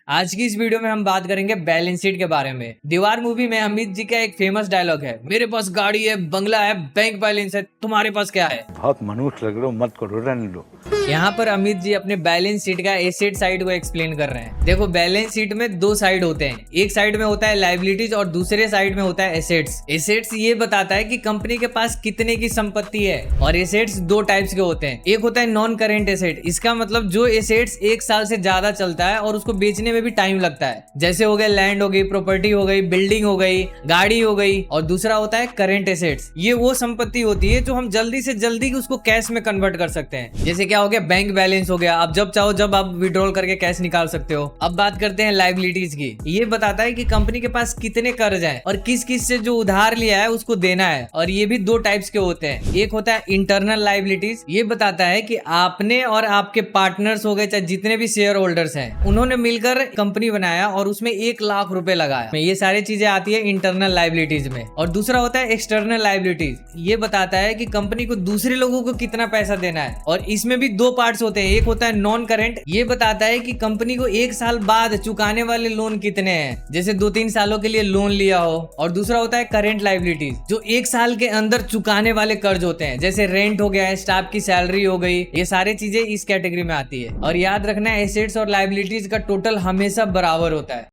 आज की इस वीडियो में हम बात करेंगे बैलेंस शीट के बारे में। दीवार मूवी में अमित जी का एक फेमस डायलॉग है, मेरे पास गाड़ी है, बंगला है, बैंक बैलेंस है, तुम्हारे पास क्या है? बहुत मनुष्य लग रहे हो, मत करो, रहने दो। यहाँ पर अमित जी अपने बैलेंस शीट का एसेट साइड को एक्सप्लेन कर रहे हैं। देखो, बैलेंस शीट में दो साइड होते हैं, एक साइड में होता है लायबिलिटीज और दूसरे साइड में होता है एसेट्स। एसेट्स ये बताता है कि कंपनी के पास कितने की संपत्ति है, और एसेट्स दो टाइप्स के होते हैं। एक होता है नॉन करेंट एसेट, इसका मतलब जो एसेट्स एक साल से ज्यादा चलता है और उसको बेचने में भी टाइम लगता है, जैसे हो गया लैंड हो गई, प्रॉपर्टी हो गई, बिल्डिंग हो गई, गाड़ी हो गई। और दूसरा होता है करेंट एसेट्स, ये वो संपत्ति होती है जो हम जल्दी से जल्दी उसको कैश में कन्वर्ट कर सकते हैं। जैसे क्या हो गया, बैंक बैलेंस हो गया, आप जब चाहो जब आप विड्रॉल करके कैश निकाल सकते हो। अब बात करते हैं लायबिलिटीज की। ये बताता है कि कंपनी के पास कितने कर्ज हैं और किस किस से जो उधार लिया है उसको देना है, और ये भी दो टाइप्स के होते हैं। एक होता है इंटरनल लायबिलिटीज, ये बताता है कि आपने और आपके पार्टनर्स हो गए, चाहे जितने भी शेयर होल्डर्स हैं, उन्होंने मिलकर कंपनी बनाया और उसमें 1 लाख रुपए लगाया। ये सारी चीजें आती है इंटरनल लायबिलिटीज में। और दूसरा होता है एक्सटर्नल लायबिलिटीज, ये बताता है कि कंपनी को दूसरे लोगों को कितना पैसा देना है, और इसमें भी दो पार्ट्स होते हैं। एक होता है नॉन करेंट, ये बताता है कि कंपनी को 1 साल बाद चुकाने वाले लोन कितने हैं, जैसे 2-3 सालों के लिए लोन लिया हो। और दूसरा होता है करेंट लायबिलिटीज, जो 1 साल के अंदर चुकाने वाले कर्ज होते हैं, जैसे रेंट हो गया, स्टाफ की सैलरी हो गई, ये सारी चीजें इस कैटेगरी में आती है। और याद रखना, एसेट्स और लायबिलिटीज का टोटल हमेशा बराबर होता है।